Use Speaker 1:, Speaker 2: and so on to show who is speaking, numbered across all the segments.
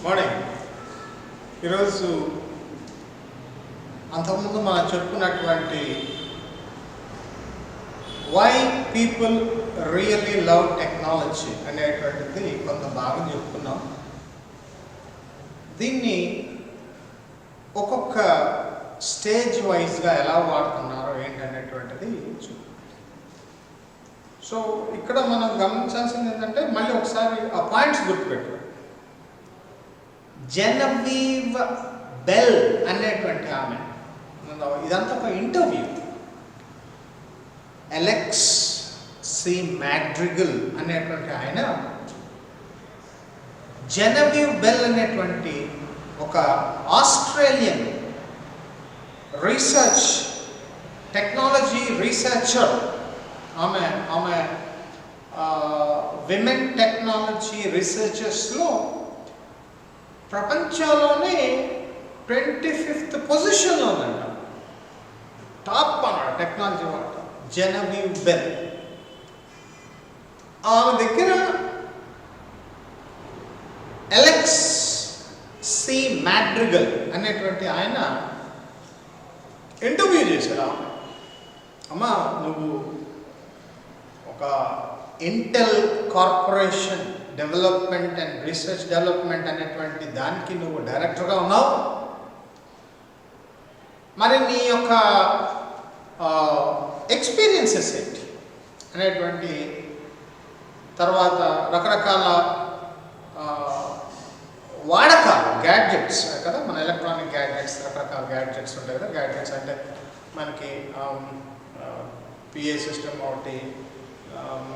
Speaker 1: Morning. ఈరోజు అంతకుముందు మనం చెప్పుకున్నటువంటి why people really love technology అనేటువంటిది కొంత భాగం చెప్పుకున్నాం. దీన్ని ఒక్కొక్క స్టేజ్ వైజ్గా ఎలా వాడుతున్నారో ఏంటనేటువంటిది సో ఇక్కడ మనం గమనించాల్సింది ఏంటంటే మళ్ళీ ఒకసారి ఆ పాయింట్స్ గుర్తుపెట్టు. జెనవీవ్ బెల్ అనేటువంటి ఆమె, ఇదంతా ఒక ఇంటర్వ్యూ. అలెక్స్ సి మ్యాడ్రిగల్ అనేటువంటి ఆయన జెనవీవ్ బెల్ అనేటువంటి ఒక ఆస్ట్రేలియన్ రీసెర్చ్ టెక్నాలజీ రీసెర్చర్. ఆమె విమెన్ టెక్నాలజీ రీసెర్చర్స్లో ప్రపంచంలోనే 25th పొజిషన్లో ఉందంట. టాప్ అన్నాడు టెక్నాలజీ వాట జెనవీవ్ బెల్. ఆమె దగ్గర అలెక్స్ సి మ్యాడ్రిగల్ అనేటువంటి ఆయన ఇంటర్వ్యూ చేశాడు. అమ్మా, నువ్వు ఒక Intel corporation development and research development అనేటువంటి దానికి నువ్వు డైరెక్టర్గా ఉన్నావు. మరి నీ యొక్క ఎక్స్పీరియన్సెస్ ఏంటి అనేటువంటి తర్వాత రకరకాల వాడకాలు, గ్యాడ్జెట్స్ కదా, మన ఎలక్ట్రానిక్ గ్యాడ్జెట్స్, రకరకాల గ్యాడ్జెట్స్ ఉంటాయి కదా. గ్యాడ్జెట్స్ అంటే మనకి పిఏ సిస్టమ్ ఒకటి,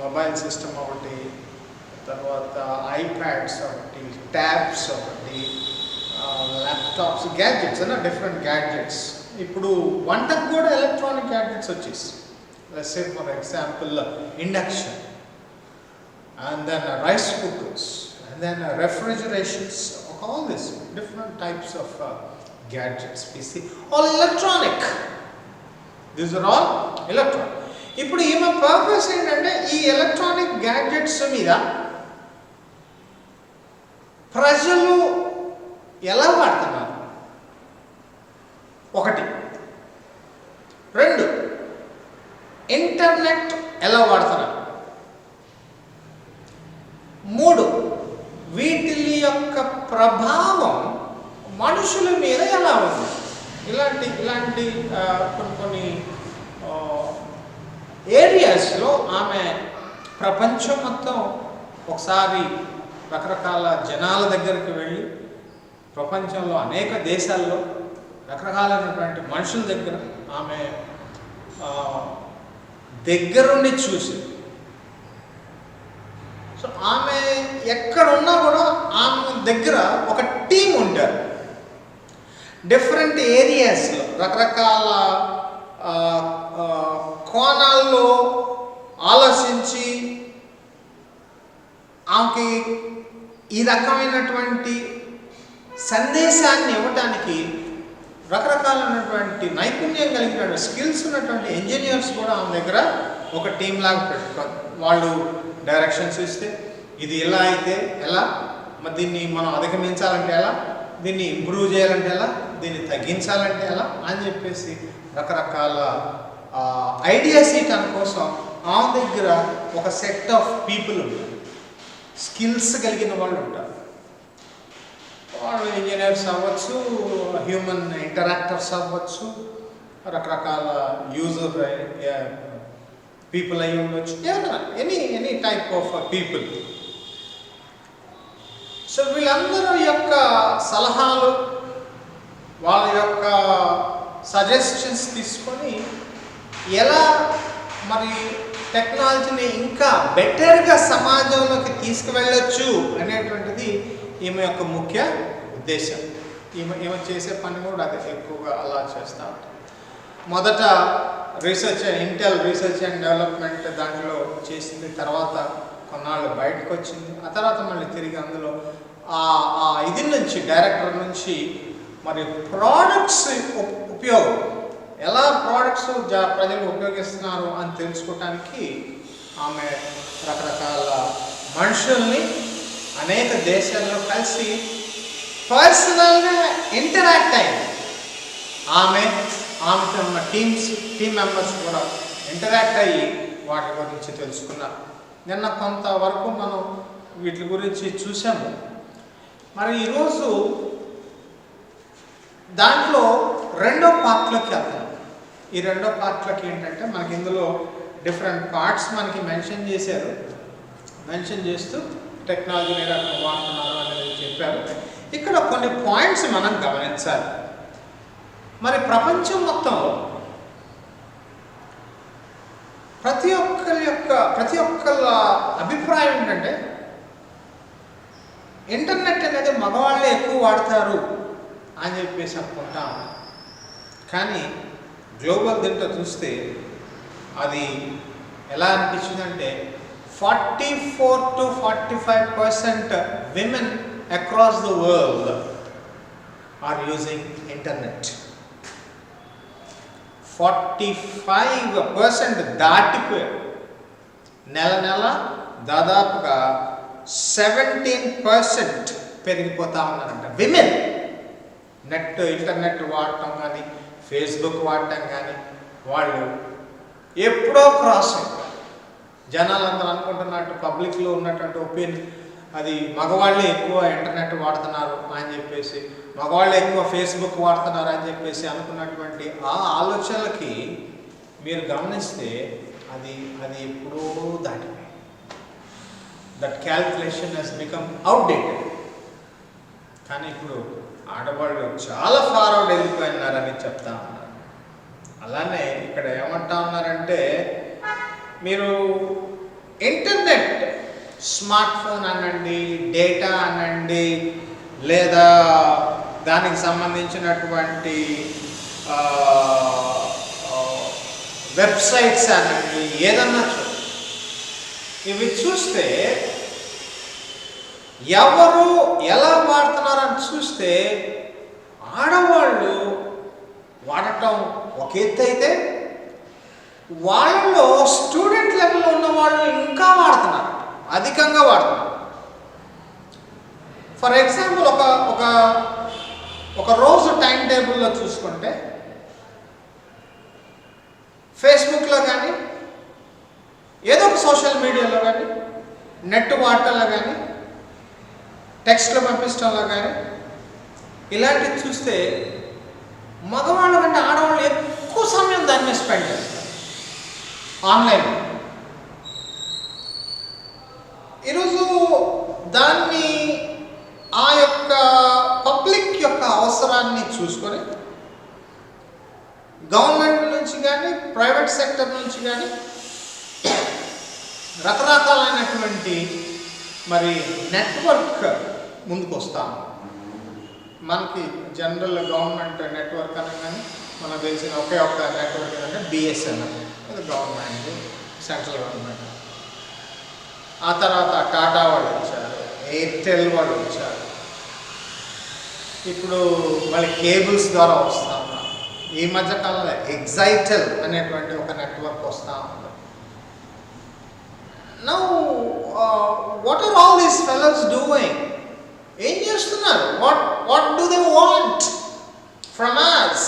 Speaker 1: మొబైల్ సిస్టమ్ ఒకటి, తర్వాత ఐప్యాడ్స్ ఒకటి, ట్యాబ్స్ ఒకటి, ల్యాప్టాప్స్, గ్యాడ్జెట్స్ అన్న డిఫరెంట్ గ్యాడ్జెట్స్. ఇప్పుడు వంటకు కూడా ఎలక్ట్రానిక్ గ్యాడ్జెట్స్ వచ్చేసి, let's say for example induction, and then rice cookers, and then refrigerations, all this different types of gadgets we see, all electronic. These are all electronic. ఇప్పుడు ఈమె purpose ఏంటంటే ఈ electronic gadgets మీద ప్రజలు ఎలా వాడుతున్నారు, ఒకటి. రెండు, ఇంటర్నెట్ ఎలా వాడుతున్నారు. మూడు, వీటి యొక్క ప్రభావం మనుషుల మీద ఎలా ఉంది. ఇలాంటి కొన్ని ఏరియాస్లో ఆమె ప్రపంచం మొత్తం ఒకసారి రకరకాల జనాల దగ్గరికి వెళ్ళి, ప్రపంచంలో అనేక దేశాల్లో రకరకాలైనటువంటి మనుషుల దగ్గర ఆమె దగ్గరుండి చూసింది. సో ఆమె ఎక్కడున్నా కూడా ఆమె దగ్గర ఒక టీం ఉంటారు. డిఫరెంట్ ఏరియాస్లో రకరకాల కోణాల్లో ఆలోచించి ఆమెకి ఈ రకమైనటువంటి సందేశాన్ని ఇవ్వటానికి రకరకాలైనటువంటి నైపుణ్యం కలిగిన స్కిల్స్ ఉన్నటువంటి ఇంజనీర్స్ కూడా ఆమె దగ్గర ఒక టీం లాగా పెట్టుకోవాలి. వాళ్ళు డైరెక్షన్స్ ఇస్తే ఇది ఎలా అయితే ఎలా, మరి దీన్ని మనం అధిగమించాలంటే ఎలా, దీన్ని ఇంప్రూవ్ చేయాలంటే ఎలా, దీన్ని తగ్గించాలంటే ఎలా అని చెప్పేసి రకరకాల ఐడియాస్ ఇవ్వడం కోసం ఆమె దగ్గర ఒక సెట్ ఆఫ్ పీపుల్ ఉంటారు, స్కిల్స్ కలిగిన వాళ్ళు ఉంటారు. వాళ్ళు ఇంజనీర్స్ అవ్వచ్చు, హ్యూమన్ ఇంటరాక్టర్స్ అవ్వచ్చు, రకరకాల యూజర్ పీపుల్ అయి ఉండొచ్చు, any type of people. So వీళ్ళందరూ యొక్క సలహాలు, వాళ్ళ యొక్క సజెషన్స్ తీసుకొని ఎలా మరి టెక్నాలజీని ఇంకా బెటర్గా సమాజంలోకి తీసుకువెళ్ళొచ్చు అనేటువంటిది ఈమె యొక్క ముఖ్య ఉద్దేశం. ఈమె చేసే పని కూడా అది ఎక్కువగా అలా చేస్తూ ఉంటాం. మొదట research, Intel research and development దాంట్లో చేసింది. తర్వాత కొన్నాళ్ళు బయటకు వచ్చింది. ఆ తర్వాత మళ్ళీ తిరిగి అందులో ఇది నుంచి డైరెక్టర్ నుంచి మరి ప్రోడక్ట్స్ ఉపయోగం, ఎలా ప్రోడక్ట్స్ ప్రజలు ఉపయోగిస్తున్నారు అని తెలుసుకోవటానికి ఆమె రకరకాల మనుషుల్ని అనేక దేశాల్లో కలిసి పర్సనల్గా ఇంటరాక్ట్ అయింది. ఆమెతో ఉన్న టీమ్ మెంబర్స్ కూడా ఇంటరాక్ట్ అయ్యి వాటి గురించి తెలుసుకున్నారు. నిన్న కొంతవరకు మనం వీటి గురించి చూసాము. మరి ఈరోజు దాంట్లో రెండో పార్ట్లోకి వెళ్తాం. ఈ రెండో పార్ట్లోకి ఏంటంటే మనకి ఇందులో డిఫరెంట్ పార్ట్స్ మనకి మెన్షన్ చేశారు. మెన్షన్ చేస్తూ టెక్నాలజీని ఏ రకంగా వాడుతున్నారు అనేది చెప్పారు. ఇక్కడ కొన్ని పాయింట్స్ మనం గమనించాలి. మరి ప్రపంచం మొత్తంలో ప్రతి ఒక్కళ్ళ అభిప్రాయం ఏంటంటే ఇంటర్నెట్ అనేది మగవాళ్ళే ఎక్కువ వాడతారు అని చెప్పేసి అనుకుంటాం. కానీ గ్లోబల్ దీంట్లో చూస్తే అది ఎలా అనిపించిందంటే 44 to 45% women across the world are using internet. 45% దాటిపోయారు. నెల దాదాపుగా 17% పెరిగిపోతా ఉన్నారంట విమెన్ ఇంటర్నెట్ వాడటం కానీ ఫేస్బుక్ వాడటం కానీ వాళ్ళు ఎప్పుడో క్రాస్ అయ్యారు. జనాలందరూ అనుకుంటున్నట్టు పబ్లిక్లో ఉన్నటువంటి ఒపీనియన్ అది మగవాళ్ళే ఎక్కువ ఇంటర్నెట్ వాడుతున్నారు అని చెప్పేసి, మగవాళ్ళే ఎక్కువ ఫేస్బుక్ వాడుతున్నారు అని చెప్పేసి అనుకున్నటువంటి ఆ ఆలోచనలకి మీరు గమనిస్తే అది ఎప్పుడో దాటిపోయింది. That calculation has become outdated. కానీ ఇప్పుడు ఆడవాళ్ళు చాలా ఫార్వర్డ్ వెళ్ళిపోయినారని చెప్తా ఉన్నారు. అలానే ఇక్కడ ఏమంటా ఉన్నారంటే మీరు ఇంటర్నెట్ స్మార్ట్ ఫోన్ అనండి, డేటా అనండి, లేదా దానికి సంబంధించినటువంటి వెబ్సైట్స్ అనండి, ఏదన్నా ఇవి చూస్తే ఎవరు ఎలా వాడుతున్నారని చూస్తే ఆడవాళ్ళు వాడటం ఒక ఎత్తు అయితే వాళ్ళలో స్టూడెంట్ లెవెల్లో ఉన్న వాళ్ళు ఇంకా వాడుతున్నారు, అధికంగా వాడుతున్నారు. ఫర్ ఎగ్జాంపుల్ ఒక రోజు టైం టేబుల్లో చూసుకుంటే ఫేస్బుక్లో కానీ ఏదో ఒక సోషల్ మీడియాలో కానీ నెట్ వాడటంలో కానీ టెక్స్ట్లో పంపించడంలో కానీ ఇలాంటివి చూస్తే మగవాళ్ళ కంటే ఆడవాళ్ళు ఎక్కువ సమయం దాని మీద స్పెండ్ చేస్తారు ఆన్లైన్. ఈరోజు దాన్ని ఆ యొక్క పబ్లిక్ యొక్క అవసరాన్ని చూసుకొని గవర్నమెంట్ నుంచి కానీ ప్రైవేట్ సెక్టర్ నుంచి కానీ రకరకాలైనటువంటి మరి నెట్వర్క్ ముందుకు వస్తాము. మనకి జనరల్ గవర్నమెంట్ నెట్వర్క్ అనగానే మనకు తెలిసిన ఒకే ఒక్క నెట్వర్క్ ఏంటంటే బిఎస్ఎన్ఎల్, అది గవర్నమెంట్, సెంట్రల్ గవర్నమెంట్. ఆ తర్వాత టాటా వాళ్ళు వచ్చారు, ఎయిర్టెల్ వాళ్ళు వచ్చారు, ఇప్పుడు మళ్ళీ కేబుల్స్ ద్వారా వస్తూ ఉన్నారు. ఈ మధ్యకాలంలో ఎగ్జైటెల్ అనేటువంటి ఒక నెట్వర్క్ వస్తూ ఉంది. Now what are all these fellows doing? ఏం చేస్తున్నారు? What do they want from us?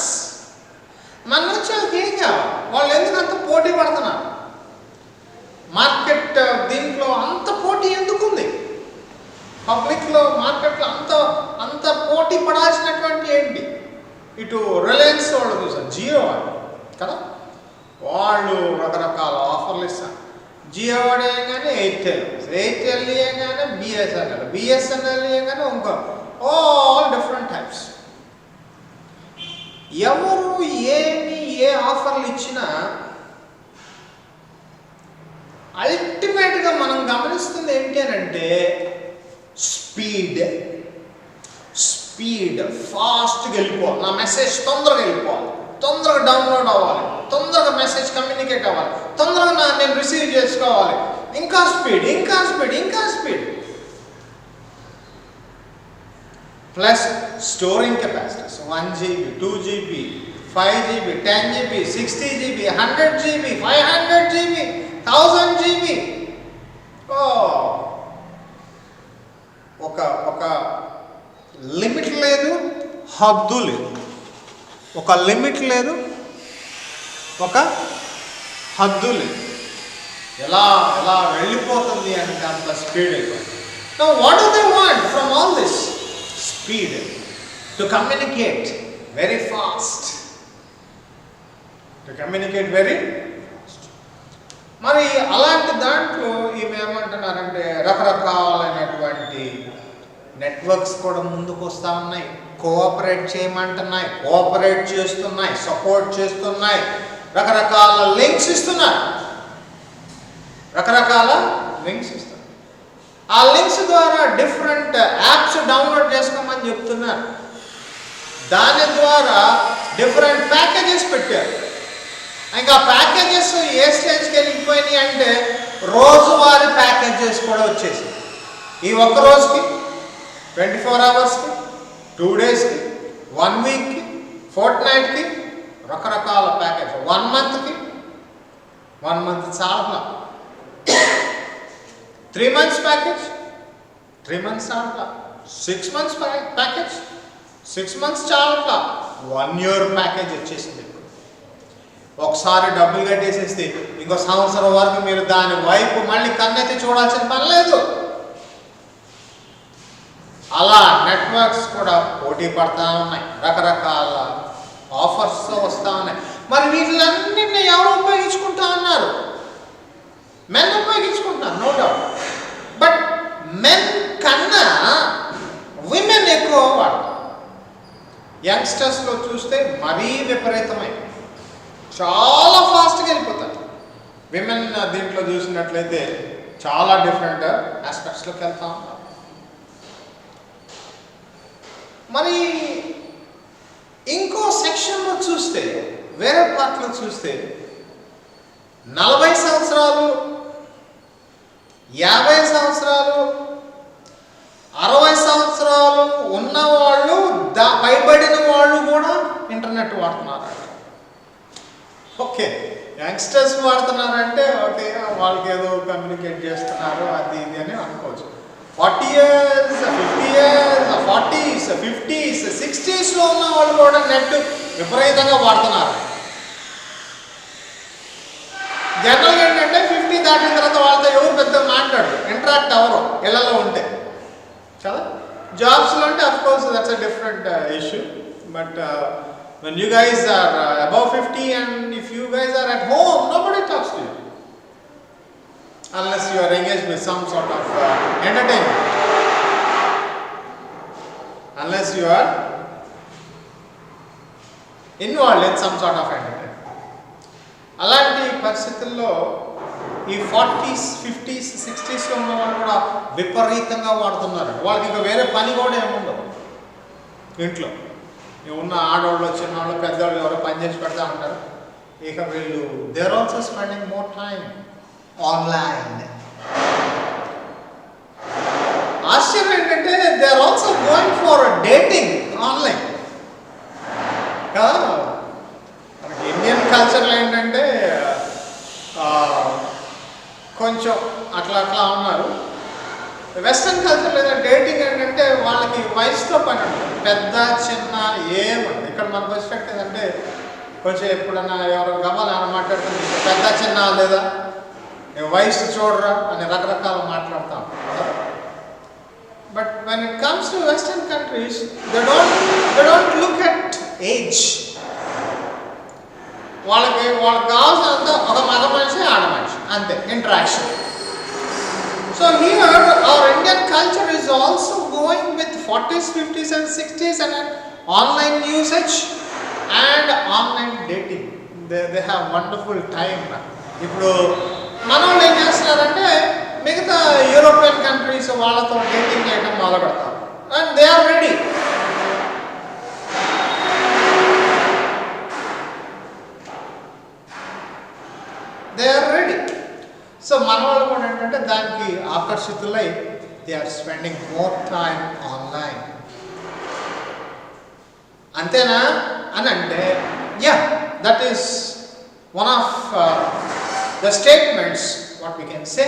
Speaker 1: మన నుంచి వాళ్ళకి ఏం కావాలి? వాళ్ళు ఎందుకు అంత పోటీ పడుతున్నారు? మార్కెట్ దీంట్లో అంత పోటీ ఎందుకు ఉంది? పబ్లిక్లో మార్కెట్లో అంత పోటీ పడాల్సినటువంటి ఏంటి? ఇటు రిలయన్స్ వాళ్ళు చూసారు, జియో వాళ్ళు కదా, వాళ్ళు రకరకాల ఆఫర్లు ఇస్తారు. జియో వాడు వేయగానే ఎయిర్టెల్ వేయగానే బిఎస్ఎన్ఎల్ వేయగానే ఇంకో ఆల్ డిఫరెంట్ టైప్స్. ఎవరు ఏ ఆఫర్లు ఇచ్చినా అల్టిమేట్గా మనం గమనిస్తుంది ఏంటి అని అంటే స్పీడ్ ఫాస్ట్గా వెళ్ళిపోవాలి. నా మెసేజ్ తొందరగా వెళ్ళిపోవాలి, తొందరగా డౌన్లోడ్ అవ్వాలి, తొందరగా మెసేజ్ కమ్యూనికేట్ అవ్వాలి, తొందరగా నేను రిసీవ్ చేసుకోవాలి, ఇంకా speed. Plus storing capacities 1 GB, 2 GB, 5 GB, 10 GB, 60 GB, 100 GB, 500 GB, 1000 GB. ఒక లిమిట్ హద్దు లేదు, ఒక లిమిట్ లేదు, ఒక హద్దు లేదు. ఎలా ఎలా వెళ్ళిపోతుంది అంటే అంత స్పీడ్ అయిపోయింది. Now what do they want from all this? Speed. To communicate very fast. To communicate very fast. మరి అలాంటి దాంట్లో ఈమె ఏమంటున్నారంటే రకరకాలైనటువంటి నెట్వర్క్స్ కూడా ముందుకు వస్తూ ఉన్నాయి, కోఆపరేట్ చేయమంటున్నాయి, కోఆపరేట్ చేస్తున్నాయి, సపోర్ట్ చేస్తున్నాయి, రకరకాల లింక్స్ ఇస్తున్నారు, రకరకాల లింక్స్ ఇస్తున్నారు. ఆ లింక్స్ ద్వారా డిఫరెంట్ యాప్స్ డౌన్లోడ్ చేసుకోమని చెప్తున్నారు. దాని ద్వారా డిఫరెంట్ ప్యాకేజెస్ పెట్టారు. ఇంకా ప్యాకేజెస్ ఏ స్టేజ్కి వెళ్ళిపోయినాయి అంటే రోజువారీ ప్యాకేజెస్ కూడా వచ్చేసి ఈ ఒక్క రోజుకి, 24 అవర్స్కి, 2 డేస్కి, 1 వీక్కి, ఫోర్ట్నైట్కి, రకరకాల ప్యాకేజ్. 1 మంత్కి, 1 మంత్ చాలా, 3 months ప్యాకేజ్, 3 months చాలా, 6 months ప్యాకేజ్, 6 months చాలా, 1 year ప్యాకేజ్ వచ్చేసింది. ఒకసారి డబ్బులు కట్టేసేస్తే ఇంకో సంవత్సరం వరకు మీరు దాని వైపు మళ్ళీ కన్నెత్తి చూడాల్సిన పని లేదు. అలా నెట్వర్క్స్ కూడా పోటీ పడతా ఉన్నాయి, రకరకాల ఆఫర్స్ వస్తూ ఉన్నాయి. మరి వీటిలన్నింటినీ ఎవరు ఉపయోగించుకుంటా ఉన్నారు? మెన్ ఉపయోగించుకుంటున్నారు, నో డౌట్. బట్ మెన్ కన్నా విమెన్ ఎక్కువ వాడతారు. యంగ్స్టర్స్లో చూస్తే మరీ విపరీతమైన, చాలా ఫాస్ట్గా వెళ్ళిపోతారు. విమెన్ దీంట్లో చూసినట్లయితే చాలా డిఫరెంట్ ఆస్పెక్ట్స్లోకి వెళ్తా ఉన్నారు. మరి ఇంకో సెక్షన్లో చూస్తే, వేరే పార్ట్లో చూస్తే 40 సంవత్సరాలు, 50 సంవత్సరాలు, 60 సంవత్సరాలు ఉన్నవాళ్ళు, పైబడిన వాళ్ళు కూడా ఇంటర్నెట్ వాడుతున్నారు. ఓకే, యంగ్స్టర్స్ వాడుతున్నారంటే ఓకే, వాళ్ళకి ఏదో కమ్యూనికేట్ చేస్తున్నారు అది ఇది అని అనుకోవచ్చు. 40 years, 50 years, 40s, 50s, 60sలో ఉన్న వాళ్ళు కూడా నెట్ విపరీతంగా వాడుతున్నారు. జనరల్గా ఏంటంటే 50 దాటిన తర్వాత వాళ్ళతో ఎవరు పెద్ద మాట్లాడరు, ఇంటరాక్ట్ అవ్వరు ఇళ్లలో ఉంటే కదా. జాబ్స్లో అంటే of course that's a different issue. But when you guys are above 50 and if you guys are at home, nobody talks to you unless you are engaged with some sort of entertainment, unless you are involved in some sort of entertainment. అలాంటి పరిస్థితుల్లో ఈ 40s, 50s, 60sలో ఉన్న వాళ్ళు కూడా విపరీతంగా వాడుతున్నారు. వాళ్ళకి ఇంకా వేరే పని కూడా ఏముండవు. ఇంట్లో ఉన్న ఆడవాళ్ళు, చిన్నవాళ్ళు, పెద్దవాళ్ళు ఎవరో పని చేసి పెడతా ఉంటారు. ఇక వీళ్ళు they are also spending more time online. ఆశ్చర్యం ఏంటంటే they are also going for dating online కదా. మనకి ఇండియన్ కల్చర్లో ఏంటంటే కొంచెం అట్లా అట్లా ఉన్నారు. వెస్ట్రన్ కల్చర్ లేదా డేటింగ్ ఏంటంటే వాళ్ళకి వయసుతో పని ఉంటుంది, పెద్ద చిన్న ఏముంది. ఇక్కడ మనకు వచ్చేటట్టు ఏంటంటే కొంచెం ఎప్పుడన్నా ఎవరు గమ్మాలని మాట్లాడుతుంది, పెద్ద చిన్న లేదా వయసు చూడరా అని రకరకాల మాట్లాడతాం. But when it comes to western countries they don't look at age. వాళ్ళకి కావాల్సినంత ఒక మగ మనిషి, ఆడ మనిషి, అంతే interaction. So here our Indian culture is also going with 40s, 50s and 60s and online usage and online dating. They have wonderful time. ఇప్పుడు మన వాళ్ళు ఏం చేస్తున్నారంటే మిగతా యూరోపియన్ కంట్రీస్ వాళ్ళతో డేటింగ్ చేయడం మొదలు పెడతారు. And they are ready. They are ready. So మన వాళ్ళు కూడా ఏంటంటే దానికి ఆకర్షితులై they are spending more time online. అంతేనా అని అంటే ya, that is one of the statements what we can say.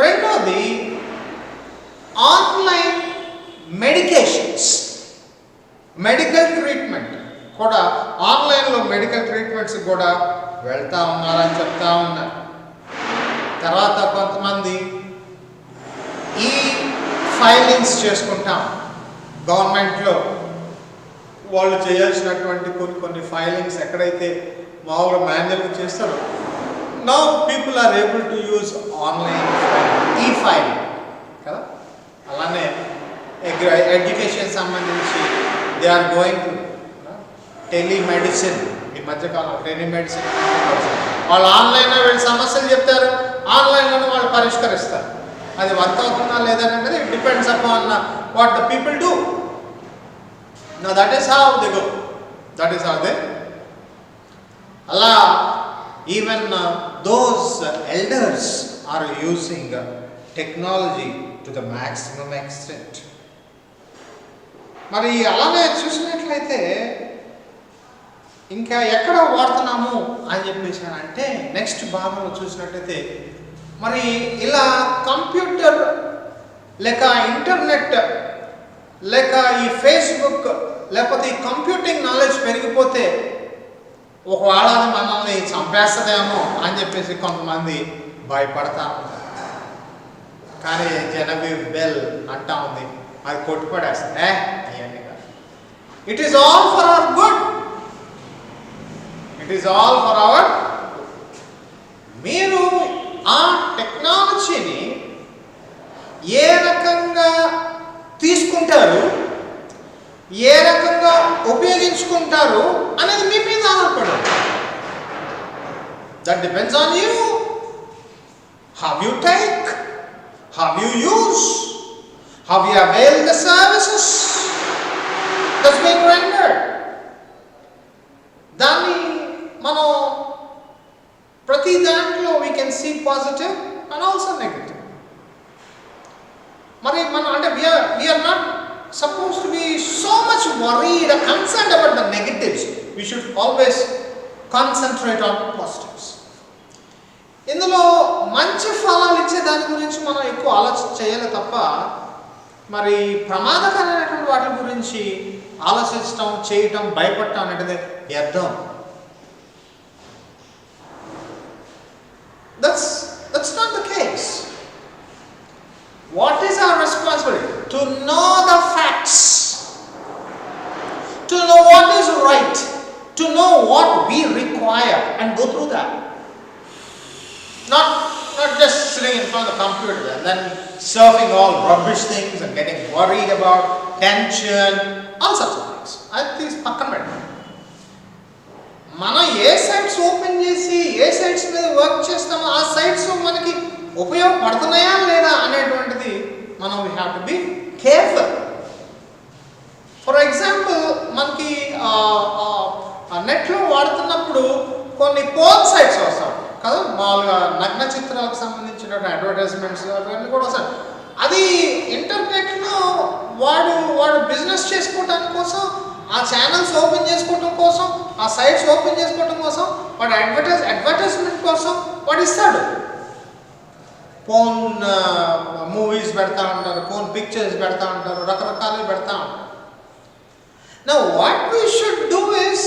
Speaker 1: రెండోది ఆన్లైన్ మెడికేషన్స్. మెడికల్ ట్రీట్మెంట్ కూడా ఆన్లైన్లో మెడికల్ ట్రీట్మెంట్స్ కూడా వెళ్తూ ఉన్నారని చెప్తా ఉన్నారు. తర్వాత కొంతమంది ఈ ఫైలింగ్స్ చేసుకుంటాం, గవర్నమెంట్లో వాళ్ళు చేయాల్సినటువంటి కొన్ని ఫైలింగ్స్ ఎక్కడైతే మామూలుగా మాన్యువల్గా చేస్తారో, now people are able to use online e filing కదా. అలానే ఎడ్యుకేషన్ సంబంధించి they are going to telemedicine. ఈ మధ్యకాలం టెలిమెడిసిన్ వాళ్ళు ఆన్లైన్లో వీళ్ళు సమస్యలు చెప్తారు, ఆన్లైన్లోనే వాళ్ళు పరిష్కరిస్తారు. అది వర్క్ అవుతుందా లేదనేది it depends upon what the people do. Now that is how they go. That is how they. Allah, even those elders are using technology to the maximum extent. మరి అలానే చూసినట్లయితే ఇంకా ఎక్కడ వాడుతున్నాము అని చెప్పేసి అంటే నెక్స్ట్ భాగంలో చూసినట్లయితే మరి ఇలా కంప్యూటర్ లేక ఇంటర్నెట్ లేక ఈ ఫేస్బుక్ లేకపోతే ఈ కంప్యూటింగ్ నాలెడ్జ్ పెరిగిపోతే ఒకవేళ అది మనల్ని చంపేస్తుందేమో అని చెప్పేసి కొంతమంది భయపడతా ఉంటారు. కానీ జెనవివ్ బెల్ అంటా ఉంది, అది కొట్టుపడేస్తుంది. ఇవన్నీ కాదు, it is all for hour good. It is all for hour. మీరు ఆ టెక్నాలజీని ఏ రకంగా తీసుకుంటారు, ఏ రకంగా ఉపయోగించుకుంటారు అనేది మీ మీద ఆధారపడదు. That depends on you. How you take, how you use, how you avail the services that's being rendered. దాన్ని మనం ప్రతి దాంట్లో we can see positive and also negative. మరి మనం అంటే we are not supposed to be so much worried or concerned about the negatives. We should always concentrate on positives. ఇందులో మంచి ఫలాలు ఇచ్చే దాని గురించి మనం ఎక్కువ ఆలోచన చేయాలి తప్ప మరి ప్రమాదకరమైనటువంటి వాటి గురించి ఆలోచించడం, చేయటం, భయపడటం అనేది వ్యర్థం. That's not the case. What is our responsibility? To know the facts, to know what is right, to know what we require and go through that. Not just sitting in front of the computer and then surfing all rubbish things and getting worried about tension, all sorts of things. I think పక్కన పెట్టండి. మనం ఏ sites open చేసి ఏ sites మీద work చేస్తామో ఆ sites మనకి ఉపయోగపడుతున్నాయా లేదా అనేటువంటిది మనం we have to be careful. For example మనకి నెట్లో వాడుతున్నప్పుడు కొన్ని పోర్న్ సైట్స్ వస్తాయి కదా, మామూలుగా నగ్న చిత్రాలకు సంబంధించిన అడ్వర్టైజ్మెంట్స్ అవన్నీ కూడా వస్తాయి. అది ఇంటర్నెట్లో వాడు బిజినెస్ చేసుకోవడానికి కోసం, ఆ ఛానల్స్ ఓపెన్ చేసుకోవడం కోసం, ఆ సైట్స్ ఓపెన్ చేసుకోవడం కోసం, వాడు అడ్వర్టైజ్మెంట్ కోసం వాడు ఇస్తాడు. పోన్ మూవీస్ పెడతా ఉంటారు, పోన్ పిక్చర్స్ పెడతా ఉంటారు, రకరకాలు పెడతా ఉంటారు. Now what we should do is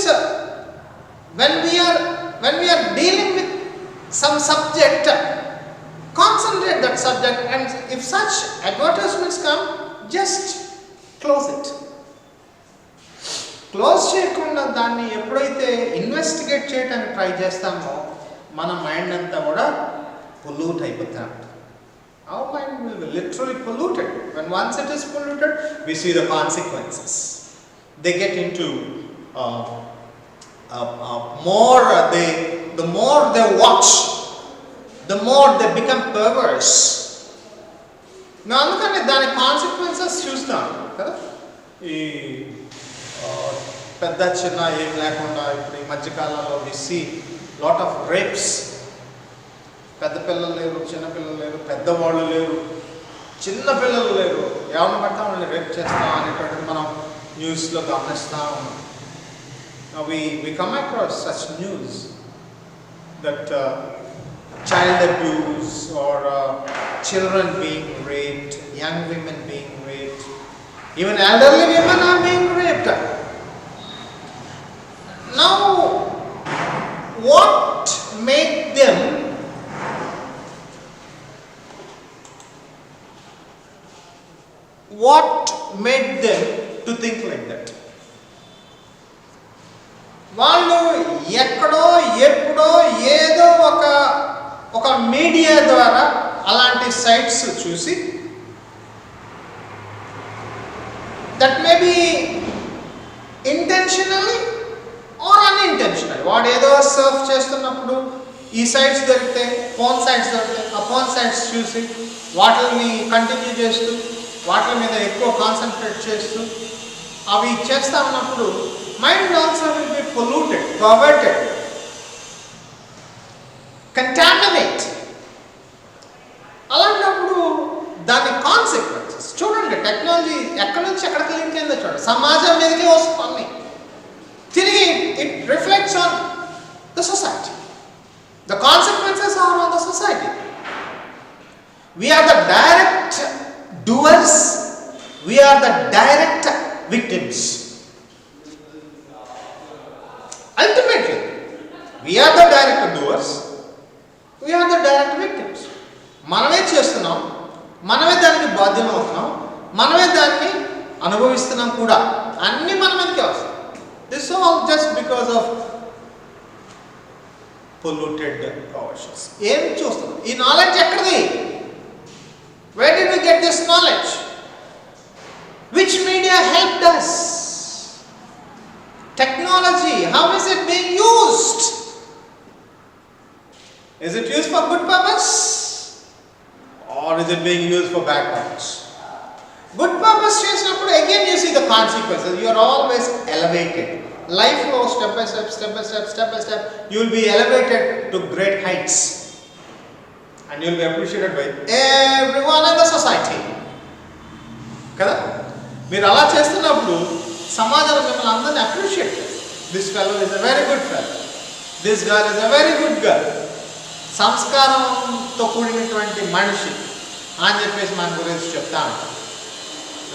Speaker 1: when we are dealing with some subject, concentrate that subject, and if such advertisements come, just close it. Close చేయకుండా దాన్ని ఎప్పుడైతే ఇన్వెస్టిగేట్ చేయడానికి ట్రై చేస్తామో మన మైండ్ అంతా కూడా పొల్యూట్ అయిపోతాం. Our mind will be literally polluted. When once it is polluted, we see the consequences. They get into the more they watch, the more they become perverse. Now, అందుకని దాని consequences చూస్తాం కదా. ఈ పెద్ద చిన్న ఏం లేకుండా ఇప్పుడు ఈ మధ్యకాలంలో we see lot of rapes. పెద్ద పిల్లలు లేరు, చిన్న పిల్లలు లేరు, పెద్దవాళ్ళు లేరు, చిన్న పిల్లలు లేరు, ఎవరిని పడతా వాళ్ళని రేప్ చేస్తాం అనేటువంటిది మనం న్యూస్లో గమనిస్తూ ఉన్నాం. We come across such news that child abuse or children being raped, young women being raped, even elderly women are being raped. Now, what made them to think like that? వాళ్ళు ఎక్కడో ఎప్పుడో ఏదో ఒక మీడియా ద్వారా అలాంటి sites చూసి, that may be intentionally or unintentional, వాడు ఏదో సర్ఫ్ చేస్తున్నప్పుడు ఈ సైట్స్ దొరికితే, ఫోన్ సైట్స్ దొరికితే, ఆ ఫోన్ సైట్స్ చూసి వాటిని కంటిన్యూ చేస్తూ వాటి మీద ఎక్కువ కాన్సన్ట్రేట్ చేస్తూ అవి చేస్తూ ఉన్నప్పుడు mind also will be polluted, perverted, contaminate. అలాంటప్పుడు దాని కాన్సిక్వెన్సెస్ చూడండి. టెక్నాలజీ ఎక్కడి నుంచి ఎక్కడికి లింక్ అయిందో చూడండి. సమాజం మీదకి వస్తుంది, తిరిగి it reflects on the society. The consequences are on the society. We are the direct doers, we are the direct victims. Ultimately, we are the direct doers, we are the direct victims. మనమే చేస్తున్నాం, మనమే దానికి బాధ్యం అవుతున్నాం, మనమే దాన్ని అనుభవిస్తున్నాం కూడా. అన్నీ మన మీదకే వస్తాయి. This all just because of polluted oceans. ఏం చూస్తున్నాం? ఈ నాలెడ్జ్ ఎక్కడిది? Where did we get this knowledge? Which media helped us? Technology, how is it being used? Is it used for good purpose? Or is it being used for bad purpose? Good purpose చేసినప్పుడు again you see the consequences. You are always elevated. Life flow step by step, you will be elevated to great heights. And you will be appreciated by everyone in the society. కదా? మీరు అలా చేస్తున్నప్పుడు సమాజం మిమ్మల్ని అందరినీ appreciate చేస్తుంది. This fellow is a very good fellow, this girl is a very good girl. సంస్కారంతో కూడినటువంటి మనిషి అని చెప్పేసి మన గురించి చెప్తా ఉంటాం.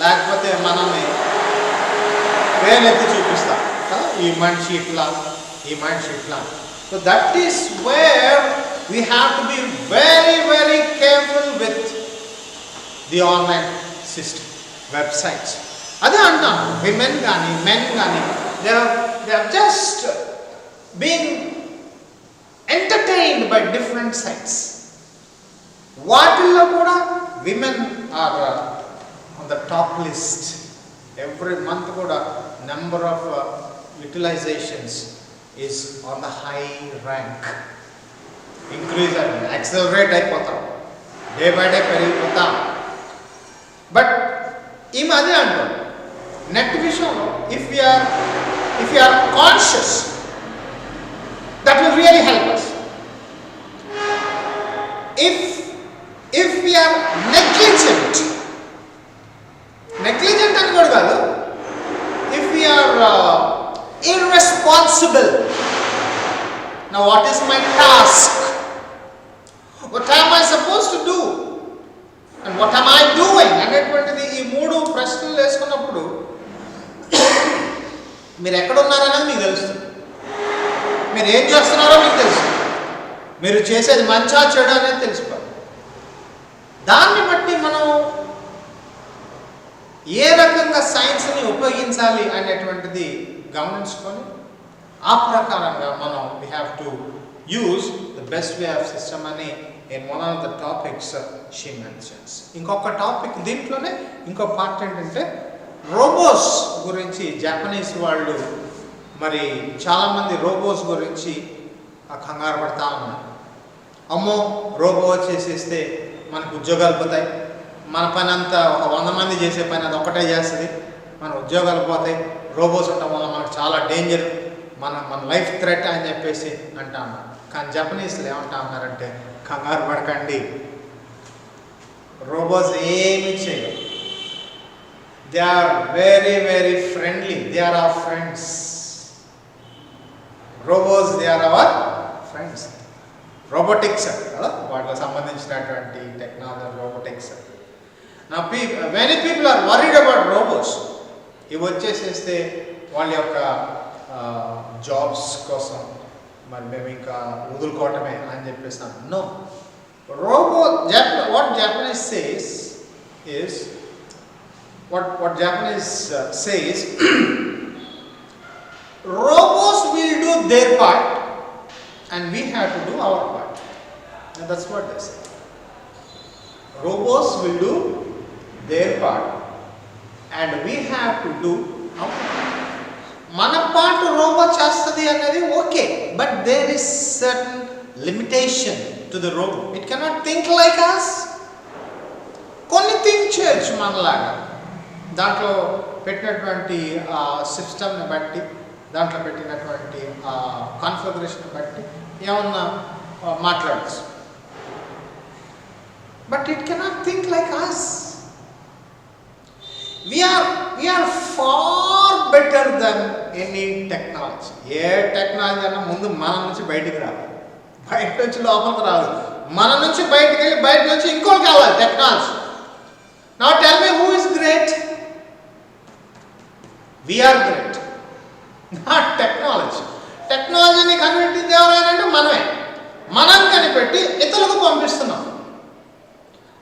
Speaker 1: లేకపోతే మనల్ని వేలెత్తి చూపిస్తాం కదా, ఈ మనిషి ఇట్లా, ఈ మనిషి ఇట్లా. So that is where we have to be very, very careful with the online system, websites. అదే అంటాను, విమెన్ కానీ మెన్ కానీ they are just being entertained by different sites. వాటిల్లో కూడా women are on the top list. Every month కూడా number of utilizations is on the high rank. Increase అని accelerate అయిపోతాం, day by day పెరిగిపోతాం. But ఈ మధ్య అంటాం నెట్ విషయంలో if you are conscious that will really help us. If we are negligent అని కూడా కాదు, if we are irresponsible. Now what is my task? What am I supposed to do? And what am I doing? అనేటువంటిది ఈ మూడు ప్రశ్నలు వేసుకున్నప్పుడు మీరు ఎక్కడ ఉన్నారనేది మీకు తెలుస్తుంది, మీరు ఏం చేస్తున్నారో మీకు తెలుస్తుంది, మీరు చేసేది మంచా చెడు అనేది తెలుసుకోవాలి. దాన్ని బట్టి మనం ఏ రకంగా సైన్స్ని ఉపయోగించాలి అనేటువంటిది గమనించుకొని ఆ ప్రకారంగా మనం we have to use the best way of system అని in one of the topics she mentions. ఇంకొక టాపిక్ దీంట్లోనే ఇంకో పార్ట్ ఏంటంటే రోబోస్ గురించి. జపనీస్ వాళ్ళు మరి చాలామంది రోబోస్ గురించి కంగారు పడతా ఉన్నారు. అమ్మో రోబో వచ్చేసేస్తే మనకు ఉద్యోగాలు పోతాయి, మన పని అంతా ఒక 100 మంది చేసే పని అది ఒకటే చేస్తుంది, మన ఉద్యోగాలు పోతాయి, రోబోస్ ఉండటం వల్ల మనకు చాలా డేంజర్, మన లైఫ్ థ్రెట్ అని చెప్పేసి అంటా ఉన్నారు. కానీ జపనీస్లు ఏమంటా ఉన్నారంటే కంగారు పడకండి, రోబోస్ ఏమి చేయవు, they are very very friendly, they are our friends. Robos they are our friends. Robotics కదా, వాటికి సంబంధించినటువంటి టెక్నాలజీ రోబోటిక్స్. నా many people are worried about robos. ఇవి వచ్చేసేస్తే వాళ్ళ యొక్క జాబ్స్ కోసం మరి మేము ఇంకా వదులుకోవటమే అని చెప్పేసి no robo what Japanese says is what Japanese says robots will do their part and we have to do our part, and that's what they say. Robots will do their part and we have to do our part. Mana part robot chestadi anadi okay, but there is certain limitation to the robot. It cannot think like us. Konni think cheyachu manalaga దాంట్లో పెట్టినటువంటి సిస్టమ్ని బట్టి దాంట్లో పెట్టినటువంటి configuration బట్టి ఏమన్నా మాట్లాడచ్చు, but it cannot think like us. We are far better than any technology. ఏ టెక్నాలజీ అన్నా ముందు మన నుంచి బయటికి రావాలి, బయట నుంచి లోపలికి రావాలి, మన నుంచి బయటికి వెళ్ళి బయట నుంచి ఇంకోటి కావాలి technology. Now tell me who is great? We are great, not technology. టెక్నాలజీని కనిపెట్టింది ఎవరైనా మనమే, మనం కనిపెట్టి ఇతరులకు పంపిస్తున్నాం.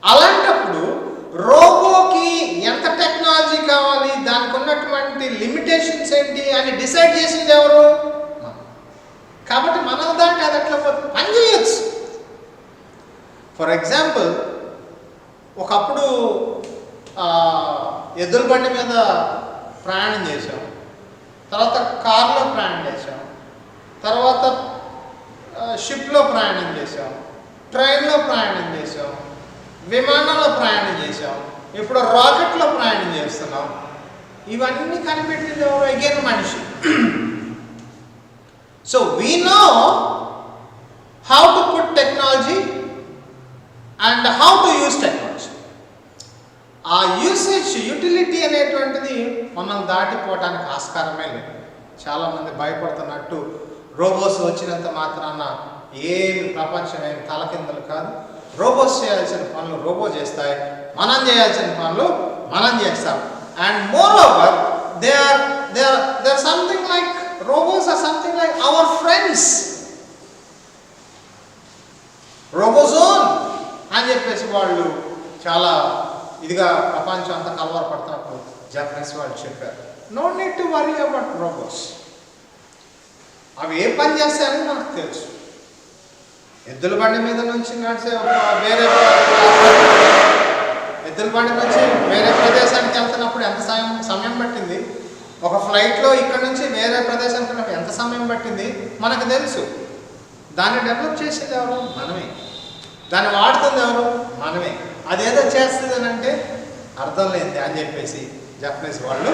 Speaker 1: అలాంటప్పుడు రోబోకి ఎంత టెక్నాలజీ కావాలి, దానికి ఉన్నటువంటి లిమిటేషన్స్ ఏంటి అని డిసైడ్ చేసింది ఎవరు? కాబట్టి మనం దాంట్లో అది అట్లా పని చేయొచ్చు. ఫర్ ఎగ్జాంపుల్, ఒకప్పుడు ఎద్దుల బండి మీద ప్రయాణం చేసాం, తర్వాత కార్లో ప్రయాణం చేసాం, తర్వాత షిప్లో ప్రయాణం చేసాం, ట్రైన్లో ప్రయాణం చేసాం, విమానంలో ప్రయాణం చేసాం, ఇప్పుడు రాకెట్లో ప్రయాణం చేస్తున్నాం. ఇవన్నీ కనిపెట్టింది ఎవరు? అగైన్ మనిషి. So we know how to put technology and how to use technology. ఆ యూసేజ్ యుటిలిటీ అనేటువంటిది మనం దాటిపోవటానికి ఆస్కారమే లేదు. చాలామంది భయపడుతున్నట్టు రోబోస్ వచ్చినంత మాత్రాన ఏమి ప్రపంచం ఏమి తలకిందలు కాదు. రోబోస్ చేయాల్సిన పనులు రోబో చేస్తాయి, మనం చేయాల్సిన పనులు మనం చేస్తాం. And moreover they are something like robots or something like our friends. రోబోజోన్ అని చెప్పేసి వాళ్ళు చాలా ఇదిగా ప్రపంచం అంతా కలవరపడుతున్నప్పుడు జపనీస్ వాళ్ళు చెప్పారు, no need to worry about robots. అవి ఏ పని చేస్తాయని మనకు తెలుసు. ఎద్దుల బండి మీద నుంచి నడిచే వేరే ఎద్దుల బండి నుంచి వేరే ప్రదేశానికి వెళ్తున్నప్పుడు ఎంత సమయం పట్టింది, ఒక ఫ్లైట్లో ఇక్కడ నుంచి వేరే ప్రదేశానికి వెళ్ళినప్పుడు ఎంత సమయం పట్టింది మనకు తెలుసు. దాన్ని డెవలప్ చేసేది ఎవరు? మనమే. దాన్ని వాడుతుంది ఎవరు? మనమే. అదేదో చేస్తుంది అని అంటే అర్థం లేనిది అని చెప్పేసి జపనీస్ వాళ్ళు.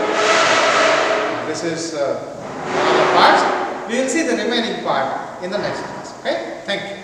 Speaker 1: This is parts. We will see the remaining part in the next class. Okay? Thank you.